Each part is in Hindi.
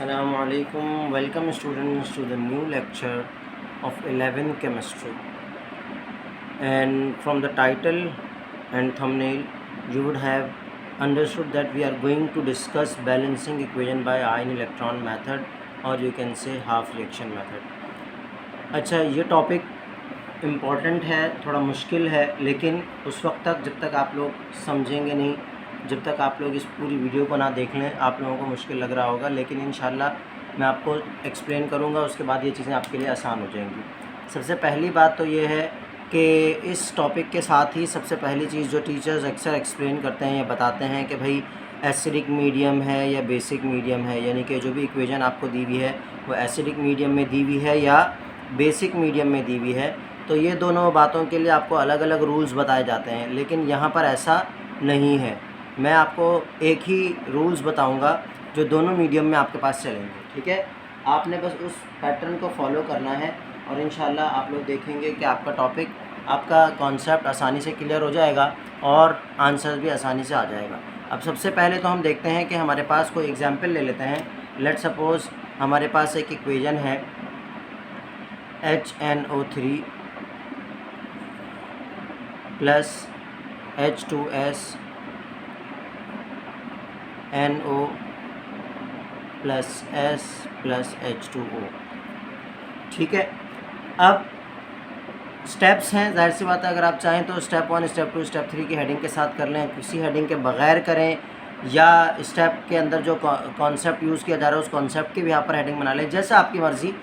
Assalamu alaikum. Welcome students to the new lecture of 11 chemistry. And from the title and thumbnail you would have understood that we are going to discuss balancing equation by ion electron method, or you can say half reaction method. अच्छा, ये टॉपिक इम्पॉर्टेंट है, थोड़ा मुश्किल है, लेकिन उस वक्त तक जब तक आप लोग समझेंगे नहीं, जब तक आप लोग इस पूरी वीडियो को ना देख लें, आप लोगों को मुश्किल लग रहा होगा, लेकिन इंशाल्लाह मैं आपको एक्सप्लेन करूंगा, उसके बाद ये चीज़ें आपके लिए आसान हो जाएंगी। सबसे पहली बात तो ये है कि इस टॉपिक के साथ ही सबसे पहली चीज़ जो टीचर्स अक्सर एक्सप्लेन करते हैं या बताते हैं कि भाई एसिडिक मीडियम है या बेसिक मीडियम है, यानी कि जो भी इक्वेशन आपको दी हुई है वो एसिडिक मीडियम में दी हुई है या बेसिक मीडियम में दी हुई है। तो ये दोनों बातों के लिए आपको अलग अलग रूल्स बताए जाते हैं, लेकिन यहाँ पर ऐसा नहीं है। मैं आपको एक ही रूल्स बताऊंगा जो दोनों मीडियम में आपके पास चलेंगे, ठीक है। आपने बस उस पैटर्न को फॉलो करना है और इंशाल्लाह आप लोग देखेंगे कि आपका टॉपिक, आपका कॉन्सेप्ट आसानी से क्लियर हो जाएगा और आंसर भी आसानी से आ जाएगा। अब सबसे पहले तो हम देखते हैं कि हमारे पास कोई एग्जाम्पल ले लेते हैं। लेट सपोज़ हमारे पास एक इक्वेशन है HNO3 plus H2S NO plus S plus H2O, ठीक है। अब स्टेप्स हैं, जाहिर सी बात है, अगर आप चाहें तो स्टेप 1, स्टेप 2, स्टेप 3 की हेडिंग के साथ कर लें, किसी हेडिंग के बगैर करें, या स्टेप के अंदर जो कॉन्सेप्ट यूज़ किया जा रहा है उस कॉन्सेप्ट की भी यहाँ पर हेडिंग बना लें, जैसा आपकी मर्ज़ी।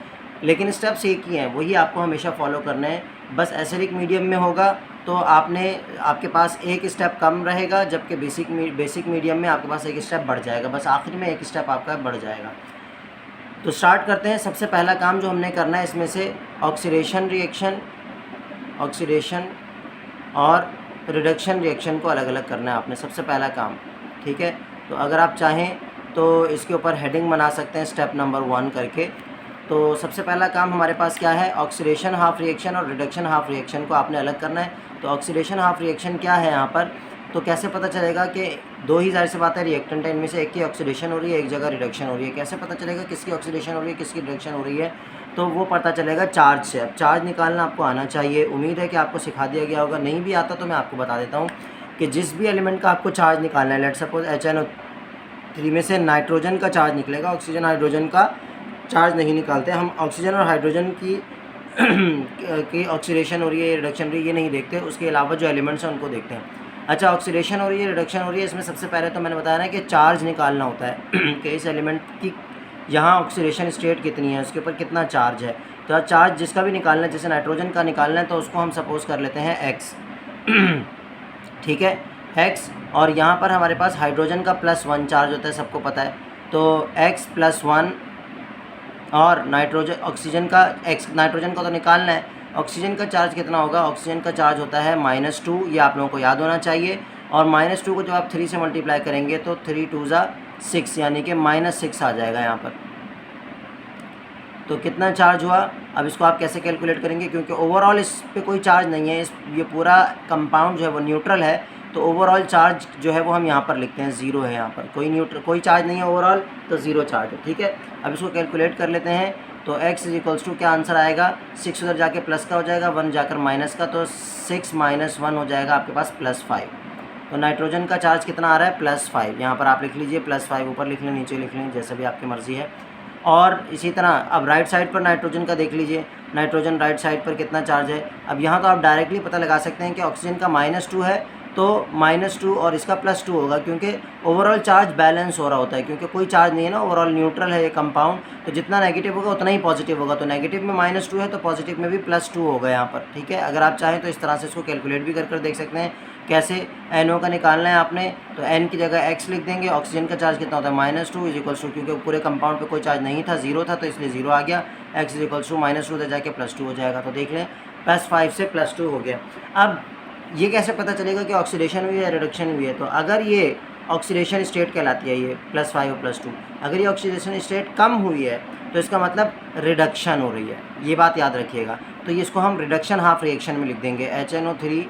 लेकिन स्टेप्स एक ही हैं, वही आपको हमेशा फॉलो करना है। बस एसिडिक मीडियम में होगा तो आपके पास एक स्टेप कम रहेगा, जबकि बेसिक मीडियम में आपके पास एक स्टेप बढ़ जाएगा, बस आखिर में एक स्टेप आपका बढ़ जाएगा। तो स्टार्ट करते हैं। सबसे पहला काम जो हमने करना है इसमें से ऑक्सीडेशन और रिडक्शन रिएक्शन को अलग अलग करना है आपने, सबसे पहला काम, ठीक है। तो अगर आप चाहें तो इसके ऊपर हेडिंग बना सकते हैं स्टेप नंबर 1 करके। तो सबसे पहला काम हमारे पास क्या है, ऑक्सीडेशन हाफ रिएक्शन और रिडक्शन हाफ रिएक्शन को आपने अलग करना है। तो ऑक्सीडेशन हाफ रिएक्शन क्या है यहाँ पर, तो कैसे पता चलेगा कि दो ही जाहिर सी बात है रिएक्टेंट है, इनमें से एक की ऑक्सीडेशन हो रही है, एक जगह रिडक्शन हो रही है। कैसे पता चलेगा किसकी ऑक्सीडेशन हो रही है किसकी रिडक्शन हो रही है, तो वो पता चलेगा चार्ज से। अब चार्ज निकालना आपको आना चाहिए, उम्मीद है कि आपको सिखा दिया गया होगा, नहीं भी आता तो मैं आपको बता देता हूँ कि जिस भी एलिमेंट का आपको चार्ज निकालना है, लेट सपोज HNO3 में से नाइट्रोजन का चार्ज निकलेगा, ऑक्सीजन हाइड्रोजन का चार्ज नहीं निकालते हम। ऑक्सीजन और हाइड्रोजन की ऑक्सीडेशन हो रही है, रिडक्शन हो रही है, ये नहीं देखते, उसके अलावा जो एलिमेंट्स हैं उनको देखते हैं। अच्छा, ऑक्सीडेशन हो रही है, रिडक्शन हो रही है, इसमें सबसे पहले तो मैंने बताया ना कि चार्ज निकालना होता है कि इस एलिमेंट की यहाँ ऑक्सीडेशन स्टेट कितनी है, उसके ऊपर कितना चार्ज है। तो चार्ज जिसका भी निकालना है, जैसे नाइट्रोजन का निकालना है तो उसको हम सपोज कर लेते हैं X, ठीक है, X। और यहाँ पर हमारे पास हाइड्रोजन का +1 चार्ज होता है, सबको पता है, तो X +1 और ऑक्सीजन का नाइट्रोजन का तो निकालना है। ऑक्सीजन का चार्ज कितना होगा, ऑक्सीजन का चार्ज होता है -2, ये आप लोगों को याद होना चाहिए। और -2 को जब आप 3 से मल्टीप्लाई करेंगे तो 3 2 6, यानी कि -6 आ जाएगा यहाँ पर। तो कितना चार्ज हुआ, अब इसको आप कैसे कैलकुलेट करेंगे, क्योंकि ओवरऑल इस पे कोई चार्ज नहीं है, ये पूरा कंपाउंड जो है वो न्यूट्रल है, तो ओवरऑल चार्ज जो है वो हम यहाँ पर लिखते हैं 0 है, यहाँ पर कोई चार्ज नहीं है ओवरऑल, तो 0 चार्ज है, ठीक है। अब इसको कैलकुलेट कर लेते हैं। तो x = क्या आंसर आएगा, 6 उधर जाके प्लस का हो जाएगा, 1 जाकर माइनस का, तो 6 - 1 हो जाएगा आपके पास +5। तो नाइट्रोजन का चार्ज कितना आ रहा है, +5। यहाँ पर आप लिख लीजिए +5, ऊपर लिख लें नीचे लिख लें, जैसे भी आपकी मर्ज़ी है। और इसी तरह अब राइट साइड पर नाइट्रोजन का देख लीजिए, नाइट्रोजन राइट साइड पर कितना चार्ज है। अब यहाँ तो आप डायरेक्टली पता लगा सकते हैं कि ऑक्सीजन का -2 है तो -2 और इसका +2 होगा, क्योंकि ओवरऑल चार्ज बैलेंस हो रहा होता है, क्योंकि कोई चार्ज नहीं है ना, ओवरऑल न्यूट्रल है ये कंपाउंड, तो जितना नेगेटिव होगा उतना ही पॉजिटिव होगा। तो नेगेटिव में -2 है तो पॉजिटिव में भी +2 होगा यहाँ पर, ठीक है। अगर आप चाहें तो इस तरह से इसको कैलकुलेट भी कर देख सकते हैं। कैसे, NO का निकालना है आपने, तो N की जगह X लिख देंगे। ऑक्सीजन का चार्ज कितना होता है, -2 क्योंकि पूरे कंपाउंड पे कोई चार्ज नहीं था, 0 था, तो इसलिए 0 आ गया। X -2 उधर जाके +2 हो जाएगा, तो देख लें +5 से +2 हो गया। अब ये कैसे पता चलेगा कि ऑक्सीडेशन हुई है रिडक्शन हुई है, तो अगर ये ऑक्सीडेशन स्टेट कहलाती है ये +5 और +2, अगर ये ऑक्सीडेशन स्टेट कम हुई है तो इसका मतलब रिडक्शन हो रही है, ये बात याद रखिएगा। तो ये इसको हम रिडक्शन हाफ रिएक्शन में लिख देंगे, HNO3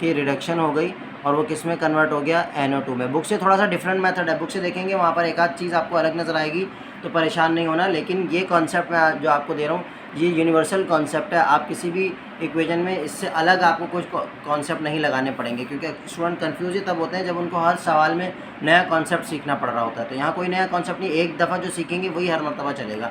की रिडक्शन हो गई और वो किस में कन्वर्ट हो गया, NO2 में। बुक से थोड़ा सा डिफरेंट मेथड है, बुक से देखेंगे वहाँ पर एक आध चीज़ आपको अलग नज़र आएगी, तो परेशान नहीं होना। लेकिन ये कॉन्सेप्ट मैं जो आपको दे रहा हूँ ये यूनिवर्सल कॉन्सेप्ट है, आप किसी भी इक्वेशन में इससे अलग आपको कुछ कॉन्सेप्ट नहीं लगाने पड़ेंगे, क्योंकि स्टूडेंट कन्फ्यूज ही तब होते हैं जब उनको हर सवाल में नया कॉन्सेप्ट सीखना पड़ रहा होता है। तो यहाँ कोई नया कॉन्सेप्ट नहीं, एक दफ़ा जो सीखेंगे वही हर मरतबा चलेगा।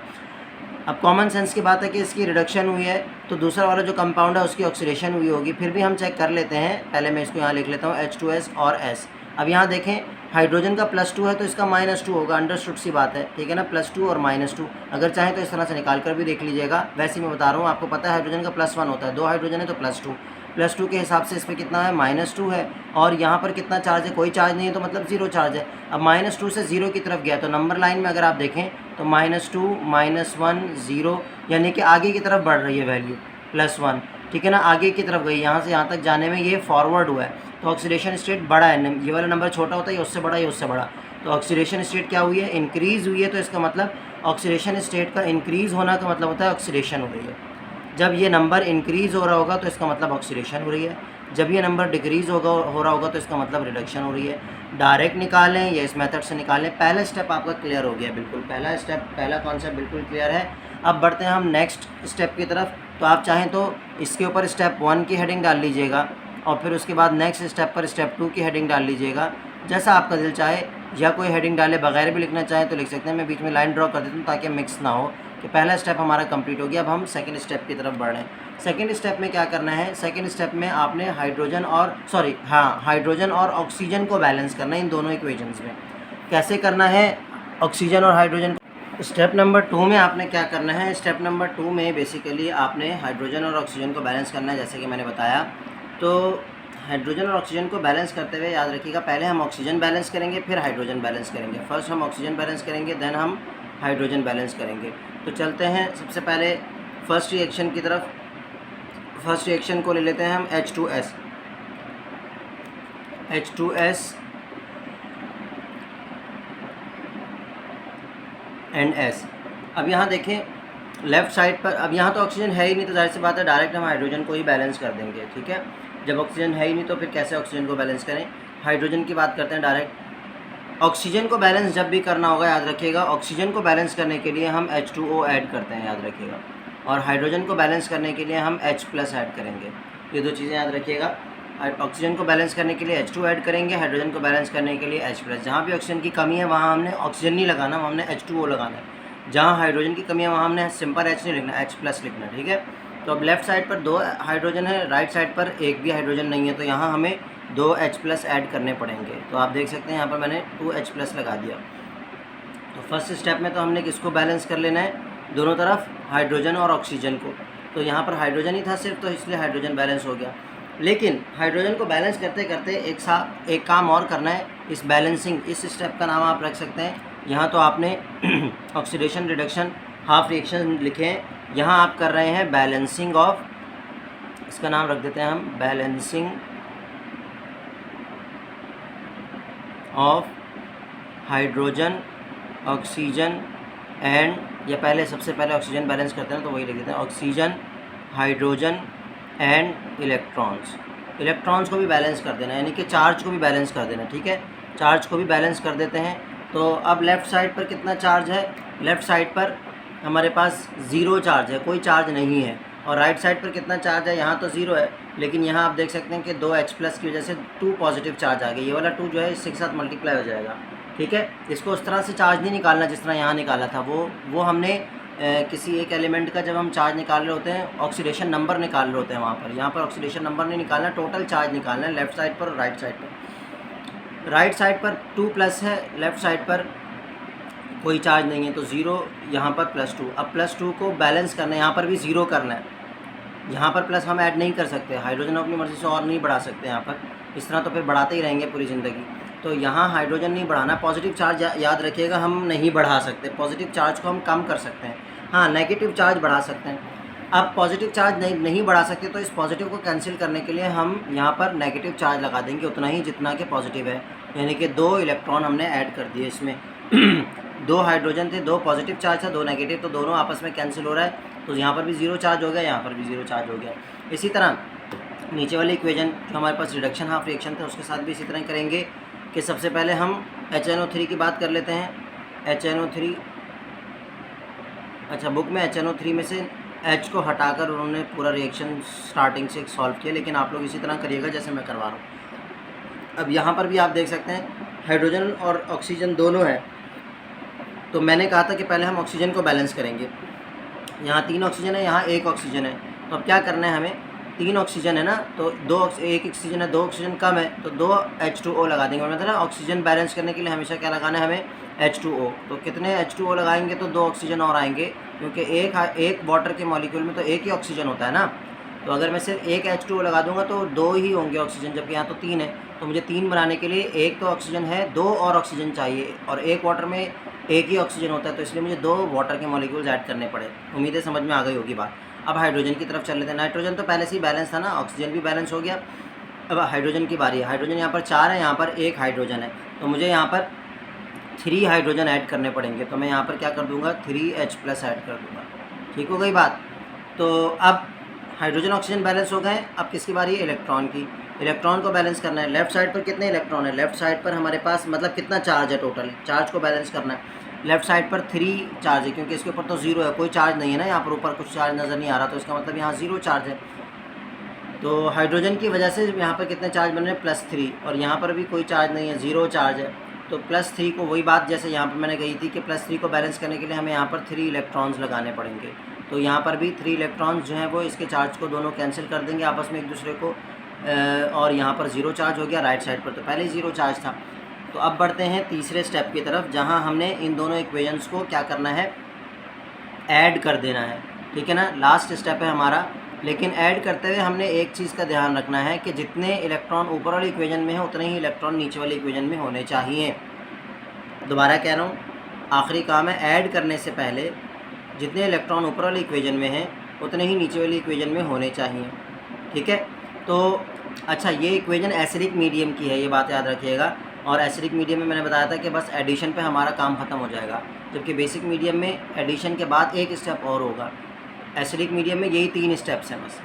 अब कॉमन सेंस की बात है कि इसकी रिडक्शन हुई है तो दूसरा वाला जो कंपाउंड है उसकी ऑक्सीडेशन हुई होगी, फिर भी हम चेक कर लेते हैं। पहले मैं इसको यहाँ लिख लेता हूँ H2S और S। अब यहाँ देखें हाइड्रोजन का +2 है तो इसका -2 होगा, अंडरस्टूड सी बात है, ठीक है ना। +2 और -2 अगर चाहें तो इस तरह से निकाल कर भी देख लीजिएगा। वैसे मैं बता रहा हूँ, आपको पता है हाइड्रोजन का +1 होता है, 2 हाइड्रोजन है तो +2 के हिसाब से इस पर कितना है -2 है, और यहाँ पर कितना चार्ज है, कोई चार्ज नहीं है तो मतलब 0 चार्ज है। अब -2 से 0 की तरफ गया तो नंबर लाइन में अगर आप देखें तो -2 -1 0, यानी कि आगे की तरफ बढ़ रही है वैल्यू +1, ठीक है ना, आगे की तरफ गई। यहाँ से यहाँ तक जाने में ये फॉरवर्ड हुआ है तो ऑक्सीडेशन स्टेट बड़ा है। ये वाला नंबर छोटा होता है, ये उससे बड़ा, ये उससे बड़ा, तो ऑक्सीडेशन स्टेट क्या हुई है, इंक्रीज़ हुई है। तो इसका मतलब ऑक्सीडेशन स्टेट का इंक्रीज़ होना का मतलब होता है ऑक्सीडेशन हो रही है। जब ये नंबर इंक्रीज़ हो रहा होगा तो इसका मतलब ऑक्सीडेशन हो रही है, जब ये नंबर डिक्रीज़ हो रहा होगा तो इसका मतलब रिडक्शन हो रही है। डायरेक्ट निकालें या इस मेथड से निकालें, पहला स्टेप आपका क्लियर हो गया बिल्कुल, पहला कॉन्सेप्ट बिल्कुल क्लियर है। अब बढ़ते हैं हम नेक्स्ट स्टेप की तरफ। तो आप चाहें तो इसके ऊपर स्टेप 1 की हेडिंग डाल लीजिएगा और फिर उसके बाद नेक्स्ट स्टेप पर स्टेप 2 की हेडिंग डाल लीजिएगा, जैसा आपका दिल चाहे, या कोई हेडिंग डाले बगैर भी लिखना चाहें तो लिख सकते हैं। मैं बीच में लाइन ड्रॉ कर देता हूँ ताकि मिक्स ना हो कि पहला स्टेप हमारा कंप्लीट हो गया। अब हम सेकंड स्टेप की तरफ बढ़ रहे हैं। सेकंड स्टेप में क्या करना है, सेकंड स्टेप में आपने हाइड्रोजन और ऑक्सीजन को बैलेंस करना है इन दोनों इक्वेशंस में। कैसे करना है ऑक्सीजन और हाइड्रोजन? स्टेप नंबर 2 में आपने क्या करना है, स्टेप नंबर 2 में बेसिकली आपने हाइड्रोजन और ऑक्सीजन को बैलेंस करना है, जैसे कि मैंने बताया। तो हाइड्रोजन और ऑक्सीजन को बैलेंस करते हुए याद रखिएगा, पहले हम ऑक्सीजन बैलेंस करेंगे फिर हाइड्रोजन बैलेंस करेंगे। फर्स्ट हम ऑक्सीजन बैलेंस करेंगे देन हम हाइड्रोजन बैलेंस करेंगे। तो चलते हैं सबसे पहले फर्स्ट रिएक्शन की तरफ। फर्स्ट रिएक्शन को ले लेते हैं हम H2S एंड S। अब यहाँ देखें लेफ़्ट साइड पर, अब यहाँ तो ऑक्सीजन है ही नहीं तो जाहिर सी बात है डायरेक्ट हम हाइड्रोजन को ही बैलेंस कर देंगे, ठीक है। जब ऑक्सीजन है ही नहीं तो फिर कैसे ऑक्सीजन को बैलेंस करें। हाइड्रोजन की बात करते हैं डायरेक्ट। ऑक्सीजन को बैलेंस जब भी करना होगा याद रखिएगा, ऑक्सीजन को बैलेंस करने के लिए हम H2O ऐड करते हैं, याद रखिएगा, और हाइड्रोजन को बैलेंस करने के लिए हम H+ ऐड करेंगे। ये दो चीज़ें याद रखिएगा। ऑक्सीजन को बैलेंस करने के लिए H2 ऐड करेंगे, हाइड्रोजन को बैलेंस करने के लिए H+। जहाँ भी ऑक्सीजन की कमी है वहाँ हमने ऑक्सीजन नहीं लगाना, हमने H2O लगाना है। जहाँ हाइड्रोजन की कमी है वहाँ हमने सिंपल H नहीं लिखना, H+ लिखना, ठीक है। तो अब लेफ़्ट साइड पर 2 हाइड्रोजन है, राइट साइड पर एक भी हाइड्रोजन नहीं है, तो यहाँ हमें 2 H+ ऐड करने पड़ेंगे। तो आप देख सकते हैं यहाँ पर मैंने 2 H+ लगा दिया। तो फर्स्ट स्टेप में तो हमने किसको बैलेंस कर लेना है, दोनों तरफ हाइड्रोजन और ऑक्सीजन को। तो यहाँ पर हाइड्रोजन ही था सिर्फ, तो इसलिए हाइड्रोजन बैलेंस हो गया। लेकिन हाइड्रोजन को बैलेंस करते करते एक काम और करना है, इस बैलेंसिंग, इस स्टेप का नाम आप रख सकते हैं। यहाँ तो आपने ऑक्सीडेशन रिडक्शन हाफ रिएक्शन लिखे हैं, यहाँ आप कर रहे हैं बैलेंसिंग ऑफ, इसका नाम रख देते हैं हम balancing of hydrogen oxygen and, या पहले सबसे पहले ऑक्सीजन बैलेंस करते हैं तो वही लिख देते हैं, ऑक्सीजन हाइड्रोजन एंड इलेक्ट्रॉन्स को भी बैलेंस कर देना, यानी कि चार्ज को भी बैलेंस कर देना, ठीक है। चार्ज को भी बैलेंस कर देते हैं। तो अब लेफ़्ट साइड पर कितना चार्ज है, लेफ़्ट साइड पर हमारे पास 0 चार्ज है, कोई चार्ज नहीं है। और राइट साइड पर कितना चार्ज है, यहाँ तो 0 है, लेकिन यहाँ आप देख सकते हैं कि 2 H+ की वजह से 2 पॉजिटिव चार्ज आ गए। ये वाला 2 जो है इसके साथ मल्टीप्लाई हो जाएगा, ठीक है। इसको उस तरह से चार्ज नहीं निकालना जिस तरह यहाँ निकाला था, वो हमने किसी एक एलिमेंट का जब हम चार्ज निकाल रहे होते हैं ऑक्सीडेशन नंबर निकाल रहे होते हैं वहाँ पर, यहाँ पर ऑक्सीडेशन नंबर नहीं निकालना, टोटल चार्ज निकालना है लेफ़्ट साइड पर और राइट साइड पर। राइट साइड पर 2+ है, लेफ़्ट साइड पर कोई चार्ज नहीं है तो 0, यहाँ पर +2। अब +2 को बैलेंस करना है, यहाँ पर भी 0 करना है, यहाँ पर प्लस हम ऐड नहीं कर सकते, हाइड्रोजन अपनी मर्ज़ी से और नहीं बढ़ा सकते यहाँ पर, इस तरह तो फिर बढ़ाते ही रहेंगे पूरी ज़िंदगी। तो यहाँ हाइड्रोजन नहीं बढ़ाना, पॉजिटिव चार्ज याद रखिएगा हम नहीं बढ़ा सकते, पॉजिटिव चार्ज को हम कम कर सकते हैं, हाँ नेगेटिव चार्ज बढ़ा सकते हैं। अब पॉजिटिव चार्ज नहीं बढ़ा सकते तो इस पॉजिटिव को कैंसिल करने के लिए हम यहाँ पर नेगेटिव चार्ज लगा देंगे, उतना ही जितना कि पॉजिटिव है, यानी कि 2 इलेक्ट्रॉन हमने ऐड कर दिए इसमें। 2 हाइड्रोजन थे, 2 पॉजिटिव चार्ज था, 2 नेगेटिव, तो दोनों आपस में कैंसिल हो रहा है, तो यहाँ पर भी 0 चार्ज हो गया, यहाँ पर भी 0 चार्ज हो गया। इसी तरह नीचे वाली इक्वेशन जो हमारे पास रिडक्शन हाफ रिएक्शन था उसके साथ भी इसी तरह करेंगे कि सबसे पहले हम HNO3 की बात कर लेते हैं। HNO3 अच्छा, बुक में HNO3 में से H को हटाकर उन्होंने पूरा रिएक्शन स्टार्टिंग से सॉल्व किया, लेकिन आप लोग इसी तरह करिएगा जैसे मैं करवा रहा हूँ। अब यहाँ पर भी आप देख सकते हैं हाइड्रोजन और ऑक्सीजन दोनों है, तो मैंने कहा था कि पहले हम ऑक्सीजन को बैलेंस करेंगे। यहाँ 3 ऑक्सीजन है, यहाँ 1 ऑक्सीजन है, तो अब क्या करना है हमें, 3 ऑक्सीजन है ना, तो 1 ऑक्सीजन है, 2 ऑक्सीजन कम है तो 2 H2O लगा देंगे। और मतलब ऑक्सीजन बैलेंस करने के लिए हमेशा क्या लगाना है हमें, H2O। तो कितने H2O लगाएंगे तो 2 ऑक्सीजन और आएंगे, क्योंकि एक वाटर के मॉलिक्यूल में तो एक ही ऑक्सीजन होता है ना। तो अगर मैं सिर्फ एक H2O लगा दूंगा तो 2 ही होंगे ऑक्सीजन, जबकि यहाँ तो 3 है। तो मुझे 3 बनाने के लिए एक तो ऑक्सीजन है, 2 और ऑक्सीजन चाहिए, और एक वाटर में एक ही ऑक्सीजन होता है, तो इसलिए मुझे 2 वाटर के मॉलिक्यूल्स ऐड करने पड़े। उम्मीद है समझ में आ गई होगी बात। अब हाइड्रोजन की तरफ चल लेते हैं। नाइट्रोजन तो पहले से ही बैलेंस था ना, ऑक्सीजन भी बैलेंस हो गया। अब हाइड्रोजन की बारी है। हाइड्रोजन यहाँ पर 4 है, यहाँ पर 1 हाइड्रोजन है, तो मुझे यहाँ पर 3 हाइड्रोजन ऐड करने पड़ेंगे। तो मैं यहाँ पर क्या कर दूँगा, 3H+ ऐड कर दूँगा। ठीक हो गई बात। तो अब हाइड्रोजन ऑक्सीजन बैलेंस हो गए। अब किसकी बारी है, इलेक्ट्रॉन की। इलेक्ट्रॉन को बैलेंस करना है। लेफ्ट साइड पर कितने इलेक्ट्रॉन है, लेफ्ट साइड पर हमारे पास मतलब कितना चार्ज है, टोटल चार्ज को बैलेंस करना है। लेफ्ट साइड पर 3 चार्ज है, क्योंकि इसके ऊपर तो 0 है, कोई चार्ज नहीं है ना, यहाँ पर ऊपर कुछ चार्ज नज़र नहीं आ रहा, तो इसका मतलब यहाँ 0 चार्ज है। तो हाइड्रोजन की वजह से यहाँ पर कितने चार्ज बन रहे हैं, +3, और यहाँ पर भी कोई चार्ज नहीं है, 0 चार्ज है। तो +3 को वही बात जैसे यहाँ पर मैंने कही थी कि +3 को बैलेंस करने के लिए हमें यहाँ पर 3 इलेक्ट्रॉन्स लगाने पड़ेंगे। तो यहाँ पर भी 3 इलेक्ट्रॉन्स जो हैं वो इसके चार्ज को दोनों कैंसिल कर देंगे आपस में एक दूसरे को, और यहाँ पर 0 चार्ज हो गया। राइट साइड पर तो पहले ही 0 चार्ज था। तो अब बढ़ते हैं तीसरे स्टेप की तरफ, जहाँ हमने इन दोनों इक्वेशंस को क्या करना है, ऐड कर देना है। ठीक है ना, लास्ट स्टेप है हमारा। लेकिन ऐड करते हुए हमने एक चीज़ का ध्यान रखना है कि जितने इलेक्ट्रॉन ऊपर वाली इक्वेशन में है उतने ही इलेक्ट्रॉन नीचे वाली इक्वेशन में होने चाहिए। दोबारा कह रहा हूँ, आखिरी काम है, ऐड करने से पहले जितने इलेक्ट्रॉन ऊपर वाली इक्वेशन में हैं उतने ही नीचे वाली इक्वेशन में होने चाहिए। ठीक है। तो अच्छा, ये इक्वेशन एसिडिक मीडियम की है, ये बात याद रखिएगा। और एसिडिक मीडियम में मैंने बताया था कि बस एडिशन पे हमारा काम ख़त्म हो जाएगा, जबकि बेसिक मीडियम में एडिशन के बाद एक स्टेप और होगा। एसिडिक मीडियम में यही 3 स्टेप्स हैं बस,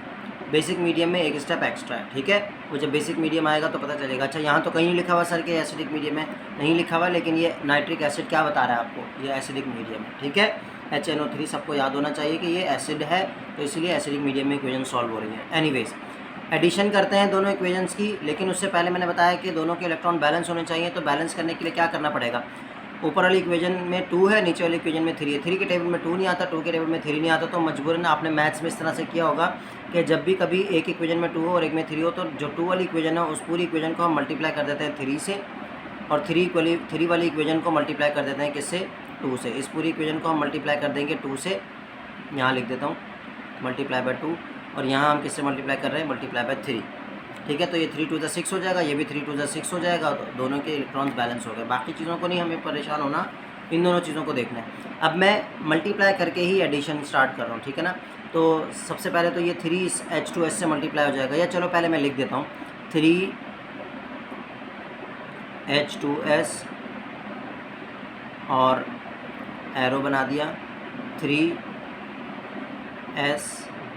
बेसिक मीडियम में एक स्टेप एक्स्ट्रा है। ठीक है, वो जब बेसिक मीडियम आएगा तो पता चलेगा। अच्छा, यहाँ तो कहीं नहीं लिखा हुआ सर कि एसिडिक मीडियम है, नहीं लिखा हुआ, लेकिन ये नाइट्रिक एसिड क्या बता रहा है आपको, ये एसिडिक मीडियम है। ठीक है, HNO3 सबको याद होना चाहिए कि ये एसिड है, तो इसलिए एसिडिक मीडियम में इक्वेशन सॉल्व हो रही है। एनीवेज, एडिशन करते हैं दोनों इक्वेशंस की, लेकिन उससे पहले मैंने बताया कि दोनों के इलेक्ट्रॉन बैलेंस होने चाहिए। तो बैलेंस करने के लिए क्या करना पड़ेगा, ऊपर वाली इक्वेशन में 2 है, नीचे वाली इक्वेशन में 3 है। 3 के टेबल में 2 नहीं आता, 2 के टेबल में 3 नहीं आता, तो मजबूरन आपने मैथ्स में इस तरह से किया होगा कि जब भी कभी एक इक्वेशन में 2 हो और एक में 3 हो, तो जो 2 वाली इक्वेशन है उस पूरी इक्वेशन को हम मल्टीप्लाई कर देते हैं 3 से, और 3 वाली इक्वेशन को मल्टीप्लाई कर देते हैं किससे, 2 से। इस पूरी इक्वेशन को हम मल्टीप्लाई कर देंगे 2 से, यहाँ लिख देता हूँ मल्टीप्लाई बाय 2, और यहाँ हम किससे मल्टीप्लाई कर रहे हैं, मल्टीप्लाई बाय 3। ठीक है, तो ये 3 × 6 हो जाएगा, ये भी 3 × 6 हो जाएगा, तो दोनों के इलेक्ट्रॉन्स बैलेंस हो गए। बाकी चीज़ों को नहीं हमें परेशान होना, इन दोनों चीज़ों को देखना है। अब मैं मल्टीप्लाई करके ही एडिशन स्टार्ट कर रहा हूँ। ठीक है ना, तो सबसे पहले तो ये 3H2S से मल्टीप्लाई हो जाएगा, या चलो पहले मैं लिख देता हूँ 3H2S और एरो बना दिया 3S,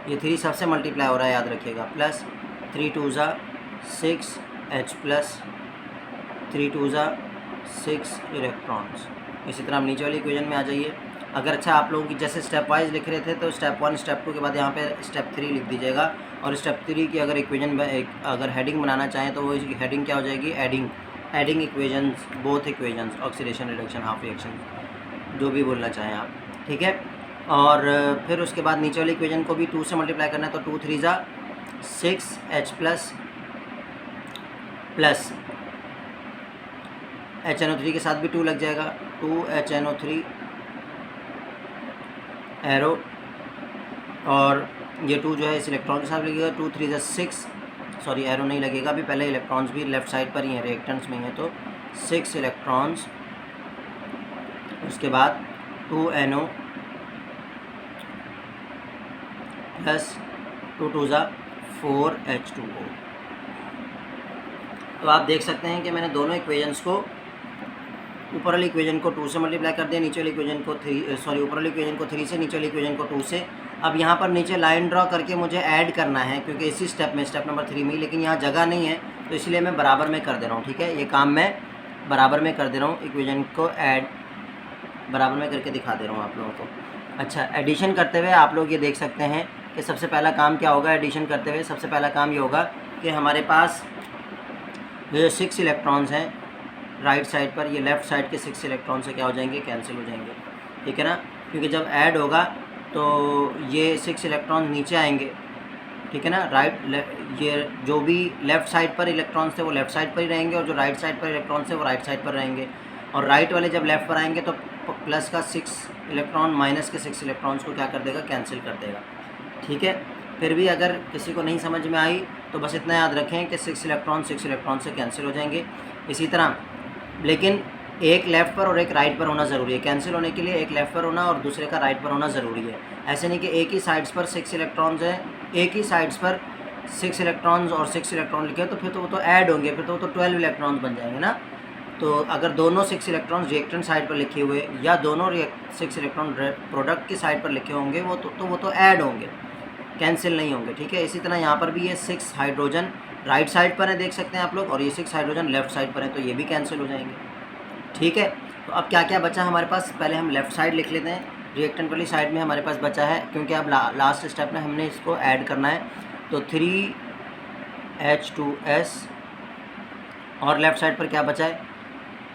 ये 3 सबसे मल्टीप्लाई हो रहा है याद रखिएगा, प्लस 3 × 2 = 6H+, 3 × 2 = 6 इलेक्ट्रॉन्स। इसी तरह हम नीचे वाली इक्वेशन में आ जाइए। अगर अच्छा आप लोगों की जैसे स्टेप वाइज लिख रहे थे तो स्टेप 1 स्टेप 2 के बाद यहाँ पे स्टेप 3 लिख दीजिएगा, और स्टेप 3 की अगर इक्वेशन अगर हेडिंग बनाना चाहें तो वो हेडिंग क्या हो जाएगी, adding equations, both equations, oxidation reduction half reaction, जो भी बोलना चाहें आप। ठीक है, और फिर उसके बाद नीचे वाली इक्वेशन को भी 2 से मल्टीप्लाई करना है, तो 2 × 3 = 6H+ प्लस HNO3 के साथ भी 2 लग जाएगा, 2HNO3 एरो, और ये 2 जो है इस इलेक्ट्रॉन के साथ लगेगा, 2 × 3 = 6, सॉरी एरो नहीं लगेगा अभी, पहले इलेक्ट्रॉन्स भी लेफ़्ट साइड पर ही हैं, रिएक्टेंट्स में हैं, तो 6 इलेक्ट्रॉन्स, उसके बाद 2NO प्लस 2 × 2 = 4H2O। तो आप देख सकते हैं कि मैंने दोनों इक्वेशंस को, ऊपर वाली इक्वेशन को 2 से मल्टीप्लाई कर दिया, नीचे वाली इक्वेशन को ऊपर वाली इक्वेशन को 3 से, नीचे वाली इक्वेशन को 2 से। अब यहाँ पर नीचे लाइन ड्रॉ करके मुझे ऐड करना है, क्योंकि इसी स्टेप में, स्टेप नंबर 3 में, लेकिन यहाँ जगह नहीं है, तो इसलिए मैं बराबर में कर दे रहा हूँ। ठीक है, ये काम मैं बराबर में कर दे रहा हूँ, इक्वेशन को ऐड बराबर में करके दिखा दे रहा हूँ आप लोगों को। अच्छा, एडिशन करते हुए आप लोग ये देख सकते हैं कि सबसे पहला काम क्या होगा। एडिशन करते हुए सबसे पहला काम ये होगा कि हमारे पास ये 6 इलेक्ट्रॉन्स हैं राइट साइड पर, ये लेफ़्ट साइड के 6 इलेक्ट्रॉन से क्या हो जाएंगे, कैंसिल हो जाएंगे, ठीक है ना। क्योंकि जब ऐड होगा तो ये 6 इलेक्ट्रॉन नीचे आएंगे, ठीक है ना। ये जो भी लेफ़्ट साइड पर इलेक्ट्रॉन्स थे वो लेफ़्ट साइड पर ही रहेंगे, और जो राइट साइड पर इलेक्ट्रॉन्स थे वो राइट साइड पर रहेंगे। और राइट वाले जब लेफ़्ट पर आएंगे तो प्लस का 6 इलेक्ट्रॉन माइनस के 6 इलेक्ट्रॉन्स को क्या कर देगा, कैंसिल कर देगा, ठीक है। फिर भी अगर किसी को नहीं समझ में आई तो बस इतना याद रखें कि 6 इलेक्ट्रॉन से कैंसिल हो जाएंगे। इसी तरह लेकिन एक लेफ़्ट पर और एक राइट पर होना ज़रूरी है। कैंसिल होने के लिए एक लेफ़्ट पर होना और दूसरे का राइट पर होना ज़रूरी है। ऐसे नहीं कि एक ही साइड्स पर 6 इलेक्ट्रॉन्स हैं, एक ही साइड्स पर 6 इलेक्ट्रॉन्स और 6 इलेक्ट्रॉन लिखे तो फिर तो वो तो ऐड होंगे, फिर तो वो तो 12 इलेक्ट्रॉन्स बन जाएंगे ना। तो अगर दोनों 6 इलेक्ट्रॉन्स रिएक्टेंट साइड पर लिखे हुए या दोनों 6 इलेक्ट्रॉन प्रोडक्ट की साइड पर लिखे होंगे वो तो ऐड होंगे, कैंसिल नहीं होंगे, ठीक है। इसी तरह यहाँ पर भी ये 6 हाइड्रोजन राइट साइड पर है, देख सकते हैं आप लोग, और ये 6 हाइड्रोजन लेफ़्ट साइड पर है, तो ये भी कैंसिल हो जाएंगे, ठीक है। तो अब क्या क्या बचा हमारे पास, पहले हम लेफ़्ट साइड लिख लेते हैं। रिएक्टेंट वाली साइड में हमारे पास बचा है, क्योंकि अब लास्ट स्टेप में हमने इसको ऐड करना है, तो 3H2S, और लेफ़्ट साइड पर क्या बचा है,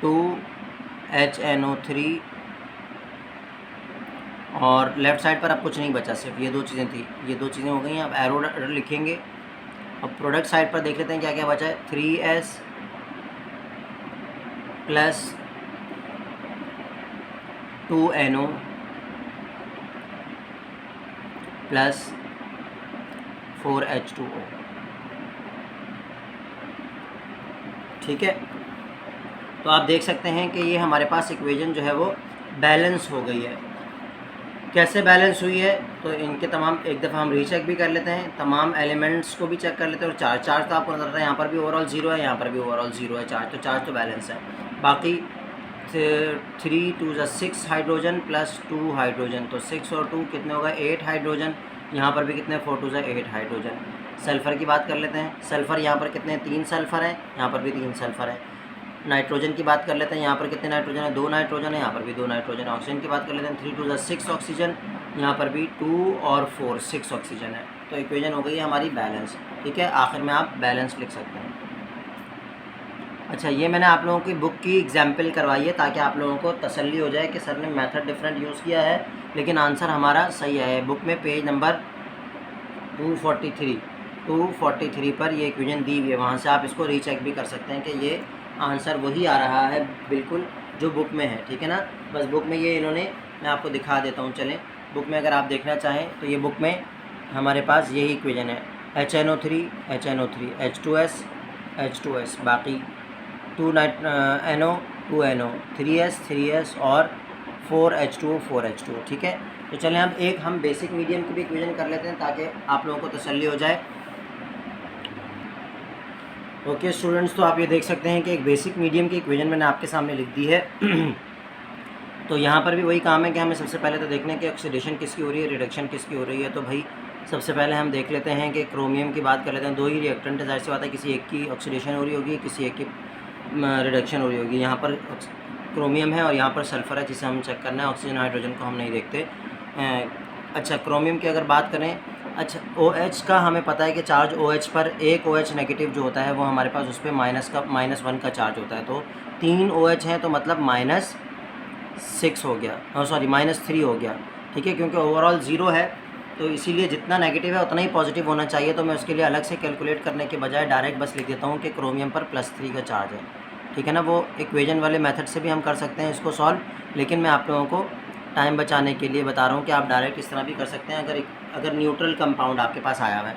2HNO3, और लेफ़्ट साइड पर अब कुछ नहीं बचा, सिर्फ ये 2 चीज़ें थी, ये 2 चीज़ें हो गई हैं। अब एरो लिखेंगे। अब प्रोडक्ट साइड पर देख लेते हैं क्या क्या बचा है, 3S plus 2NO plus 4H2O, ठीक है। तो आप देख सकते हैं कि ये हमारे पास इक्वेशन जो है वो बैलेंस हो गई है। कैसे बैलेंस हुई है, तो इनके तमाम एक दफ़ा हम रीचेक भी कर लेते हैं, तमाम एलिमेंट्स को भी चेक कर लेते हैं। और चार्ज तो आपको नजर आता है, यहाँ पर भी ओवरऑल 0 है, यहाँ पर भी ओवरऑल 0 है चार्ज तो बैलेंस है। बाकी 3 2 6 हाइड्रोजन प्लस 2 हाइड्रोजन, तो 6 और 2 कितने होगा, 8 हाइड्रोजन। यहाँ पर भी कितने, 4 2 8 हाइड्रोजन। सल्फ़र की बात कर लेते हैं। सल्फ़र यहाँ पर कितने, 3 सल्फ़र हैं, यहाँ पर भी 3 सल्फ़र है। नाइट्रोजन की बात कर लेते हैं, यहाँ पर कितने नाइट्रोजन है, 2 नाइट्रोजन है, यहाँ पर भी 2 नाइट्रोजन है। ऑक्सीजन की बात कर लेते हैं, 3 2 6 ऑक्सीजन, यहाँ पर भी 2 और 4 6 ऑक्सीजन है। तो इक्वेशन हो गई है हमारी बैलेंस, ठीक है। आखिर में आप बैलेंस लिख सकते हैं। अच्छा, ये मैंने आप लोगों की बुक की एग्जाम्पल करवाई है ताकि आप लोगों को तसल्ली हो जाए कि सर ने मेथड डिफरेंट यूज़ किया है लेकिन आंसर हमारा सही है। बुक में पेज नंबर 243 पर ये इक्वेशन दी हुई है, वहाँ से आप इसको रीचेक भी कर सकते हैं कि ये आंसर वही आ रहा है बिल्कुल जो बुक में है, ठीक है ना। बस बुक में ये इन्होंने, मैं आपको दिखा देता हूँ, चलें। बुक में अगर आप देखना चाहें तो ये बुक में हमारे पास यही इक्वेशन है, HNO3 H2S, बाकी 2NO 2NO, 3S और 4H2O, ठीक है। तो चलें हम बेसिक मीडियम की भी इक्वेशन कर लेते हैं ताकि आप लोगों को तसल्ली हो जाए। ओके स्टूडेंट्स, तो आप ये देख सकते हैं कि एक बेसिक मीडियम की इक्वेशन मैंने आपके सामने लिख दी है। तो यहाँ पर भी वही काम है कि हमें सबसे पहले तो देखना है कि ऑक्सीडेशन किसकी हो रही है, रिडक्शन किसकी हो रही है। तो भाई सबसे पहले हम देख लेते हैं कि क्रोमियम की बात कर लेते हैं। 2 ही रिएक्टेंट है, जाहिर सी बात है किसी एक की ऑक्सीडेशन हो रही होगी, किसी एक की रिडक्शन हो रही होगी। यहाँ पर क्रोमियम है और यहाँ पर सल्फ़र है जिसे हम चेक करना है, ऑक्सीजन हाइड्रोजन को हम नहीं देखते। अच्छा, क्रोमियम की अगर बात करें, अच्छा OH का हमें पता है कि चार्ज OH पर एक OH नेगेटिव जो होता है वो हमारे पास उस पर -1 का चार्ज होता है। तो 3 OH हैं तो मतलब -6 हो गया, सॉरी -3 हो गया, ठीक है। क्योंकि ओवरऑल 0 है तो इसीलिए जितना नेगेटिव है उतना ही पॉजिटिव होना चाहिए। तो मैं उसके लिए अलग से कैलकुलेट करने के बजाय डायरेक्ट बस लिख देता हूँ कि क्रोमियम पर +3 का चार्ज है, ठीक है ना। वो इक्वेशन वाले मेथड से भी हम कर सकते हैं इसको सॉल्व, लेकिन मैं आप लोगों को टाइम बचाने के लिए बता रहा हूँ कि आप डायरेक्ट इस तरह भी कर सकते हैं अगर न्यूट्रल कंपाउंड आपके पास आया हुआ है।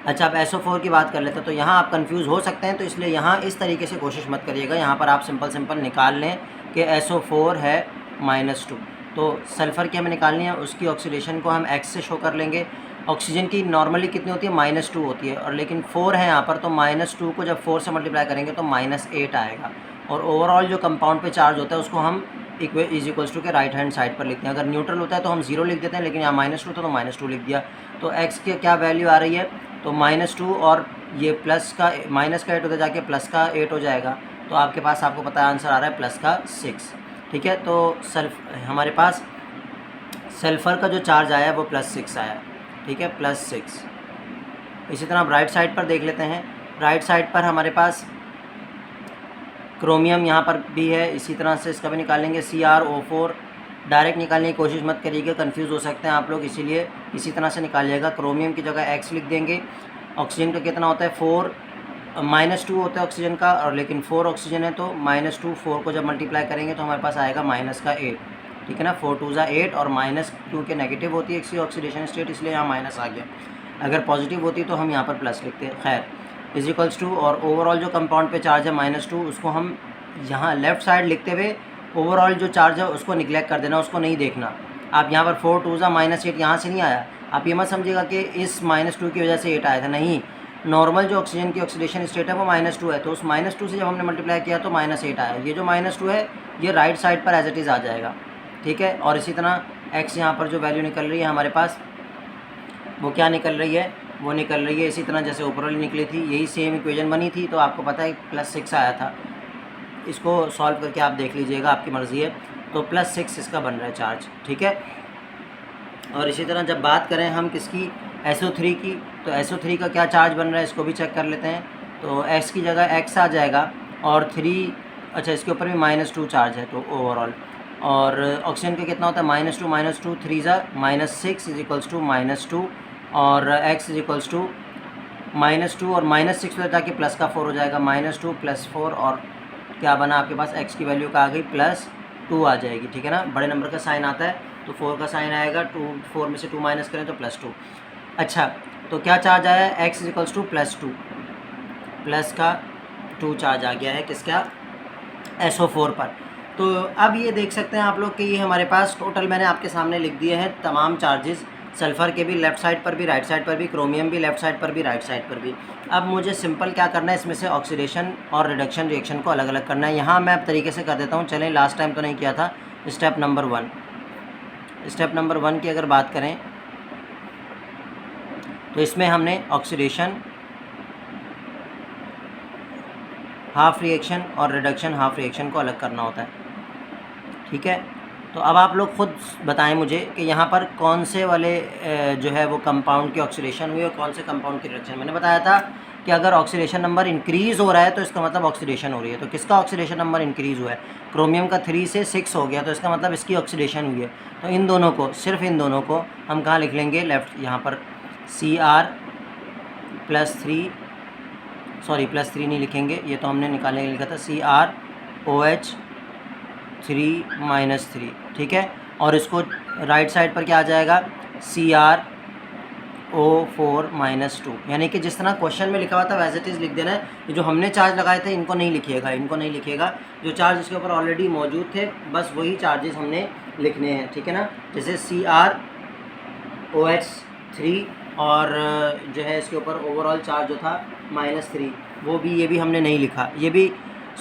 अच्छा, अब SO4 की बात कर लेते हैं। तो यहाँ आप कंफ्यूज हो सकते हैं, तो इसलिए यहाँ इस तरीके से कोशिश मत करिएगा। यहाँ पर आप सिंपल निकाल लें कि SO4 है -2, तो सल्फ़र की हमें निकालनी है, उसकी ऑक्सीडेशन को हम X से शो कर लेंगे। ऑक्सीजन की नॉर्मली कितनी होती है, -2 होती है, और लेकिन 4 है यहाँ पर, तो -2 को जब 4 से मल्टीप्लाई करेंगे तो -8 आएगा। और ओवरऑल जो कंपाउंड पे चार्ज होता है उसको हम इक्वल के राइट हैंड साइड पर लिखते हैं। अगर न्यूट्रल होता है तो हम 0 लिख देते हैं, लेकिन यहाँ -2 था तो -2 लिख दिया। तो x की क्या वैल्यू आ रही है, तो -2 और ये प्लस का -8 होता जाके प्लस का 8 हो जाएगा। तो आपके पास, आपको पता है आंसर आ रहा है +6, ठीक है। तो हमारे पास सल्फ़र का जो चार्ज आया वो +6 आया, ठीक है, +6। इसी तरह आप राइट साइड पर देख लेते हैं। राइट साइड पर हमारे पास क्रोमियम यहाँ पर भी है, इसी तरह से इसका भी निकालेंगे CrO4। डायरेक्ट निकालने की कोशिश मत करिएगा, कंफ्यूज हो सकते हैं आप लोग, इसीलिए इसी तरह से निकालिएगा। क्रोमियम की जगह X लिख देंगे। ऑक्सीजन का कितना होता है 4, -2 होता है ऑक्सीजन का, और लेकिन 4 ऑक्सीजन है तो -2 4 को जब मल्टीप्लाई करेंगे तो हमारे पास आएगा -8, ठीक है ना। 4 2 ज़ा 8, और माइनस क्योंकि नेगेटिव होती है इसकी ऑक्सीडेशन स्टेट, इसलिए यहाँ माइनस आ गया। अगर पॉजिटिव होती तो हम यहाँ पर प्लस लिखते हैं। खैर, =2, और ओवरऑल जो कंपाउंड पे चार्ज है -2, उसको हम यहाँ लेफ़्ट साइड लिखते हुए ओवरऑल जो चार्ज है उसको निगलेक्ट कर देना, उसको नहीं देखना। आप यहाँ पर 4 2 ज़ा -8 यहाँ से नहीं आया, आप ये मत समझिएगा कि इस -2 की वजह से 8 आया था, नहीं। नॉर्मल जो ऑक्सीजन की ऑक्सीडेशन स्टेट है वो -2 है, तो उस -2 से जब हमने मल्टीप्लाई किया तो -8 आया। ये जो -2 है ये राइट साइड पर एज इट इज़ आ जाएगा, ठीक है। और इसी तरह x यहाँ पर जो वैल्यू निकल रही है हमारे पास, वो क्या निकल रही है, वो निकल रही है इसी तरह जैसे ऊपर वाली निकली थी, यही सेम इक्वेशन बनी थी, तो आपको पता है +6 आया था। इसको सॉल्व करके आप देख लीजिएगा, आपकी मर्ज़ी है। तो +6 इसका बन रहा है चार्ज, ठीक है। और इसी तरह जब बात करें हम किसकी, SO3 की, तो SO3 का क्या चार्ज बन रहा है इसको भी चेक कर लेते हैं। तो x की जगह x आ जाएगा, और 3, अच्छा इसके ऊपर भी -2 चार्ज है तो ओवरऑल। और ऑक्सीजन का कितना होता है -2 3 ज़ा -6 -2, और x -2 और -6 हो जाके प्लस का 4 हो जाएगा, -2 + 4, और क्या बना आपके पास, x की वैल्यू का आ गई +2 आ जाएगी, ठीक है ना। बड़े नंबर का साइन आता है तो 4 का साइन आएगा, 4 में से 2 माइनस करें तो +2। अच्छा, तो क्या चार्ज आया है, x +2, प्लस का 2 चार्ज आ गया है किसका, SO4 पर। तो अब ये देख सकते हैं आप लोग कि ये हमारे पास टोटल मैंने आपके सामने लिख दिए हैं तमाम चार्जेस, सल्फ़र के भी लेफ़्ट साइड पर भी, राइट साइड पर भी, क्रोमियम भी लेफ़्ट साइड पर भी, राइट साइड पर भी। अब मुझे सिंपल क्या करना है, इसमें से ऑक्सीडेशन और रिडक्शन रिएक्शन को अलग अलग करना है। यहाँ मैं अब तरीके से कर देता हूँ, चलें, लास्ट टाइम तो नहीं किया था। स्टेप नंबर 1 की अगर बात करें तो इसमें हमने ऑक्सीडेशन हाफ रिएक्शन और रिडक्शन हाफ रिएक्शन को अलग करना होता है, ठीक है। तो अब आप लोग खुद बताएं मुझे कि यहाँ पर कौन से वाले जो है वो कंपाउंड की ऑक्सीडेशन हुई और कौन से कंपाउंड की रिडक्शन। मैंने बताया था कि अगर ऑक्सीडेशन नंबर इंक्रीज़ हो रहा है तो इसका मतलब ऑक्सीडेशन हो रही है। तो किसका ऑक्सीडेशन नंबर इंक्रीज़ हुआ है, क्रोमियम का 3 से 6 हो गया, तो इसका मतलब इसकी ऑक्सीडेशन हुई है। तो इन दोनों को, सिर्फ इन दोनों को हम कहाँ लिख लेंगे, लेफ़्ट यहाँ पर Cr+3, सॉरी +3 नहीं लिखेंगे, ये तो हमने निकालने के लिए लिखा था, CrOH3-3, ठीक है। और इसको राइट साइड पर क्या आ जाएगा, CrO4-2, यानी कि जिस तरह क्वेश्चन में लिखा हुआ था वैसे चीज़ लिख देना है। ये जो हमने चार्ज लगाए थे इनको नहीं लिखिएगा, जो चार्ज इसके ऊपर ऑलरेडी मौजूद थे बस वही चार्जेस हमने लिखने हैं, ठीक है ना। जैसे CrOH3, और जो है इसके ऊपर ओवरऑल चार्ज जो था -3, वो भी, ये भी हमने नहीं लिखा, ये भी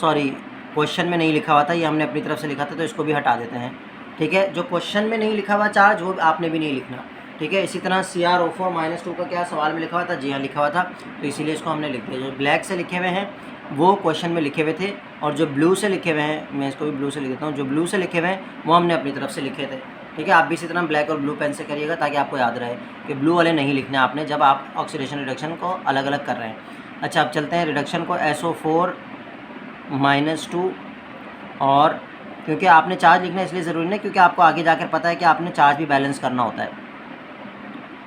सॉरी क्वेश्चन में नहीं लिखा हुआ था, ये हमने अपनी तरफ से लिखा था, तो इसको भी हटा देते हैं, ठीक है। जो क्वेश्चन में नहीं लिखा हुआ चार्ज वो आपने भी नहीं लिखना, ठीक है। इसी तरह CrO4-2 का क्या सवाल में लिखा हुआ था, जी हाँ लिखा हुआ था, तो इसीलिए इसको हमने लिख दिया। जो ब्लैक से लिखे हुए हैं वो क्वेश्चन में लिखे हुए थे, और जो ब्लू से लिखे हुए हैं, मैं इसको भी ब्लू से लिख देता हूँ, जो ब्लू से लिखे हुए हैं वो हमने अपनी तरफ से लिखे थे, ठीक है। आप भी इसी तरह ब्लैक और ब्लू पेन से करिएगा ताकि आपको याद रहे कि ब्लू वाले नहीं लिखने आपने जब आप ऑक्सीडेशन रिडक्शन को अलग अलग कर रहे हैं। अच्छा, अब चलते हैं रिडक्शन को, SO4-2, और क्योंकि आपने चार्ज लिखना इसलिए ज़रूरी नहीं क्योंकि आपको आगे जाकर पता है कि आपने चार्ज भी बैलेंस करना होता है।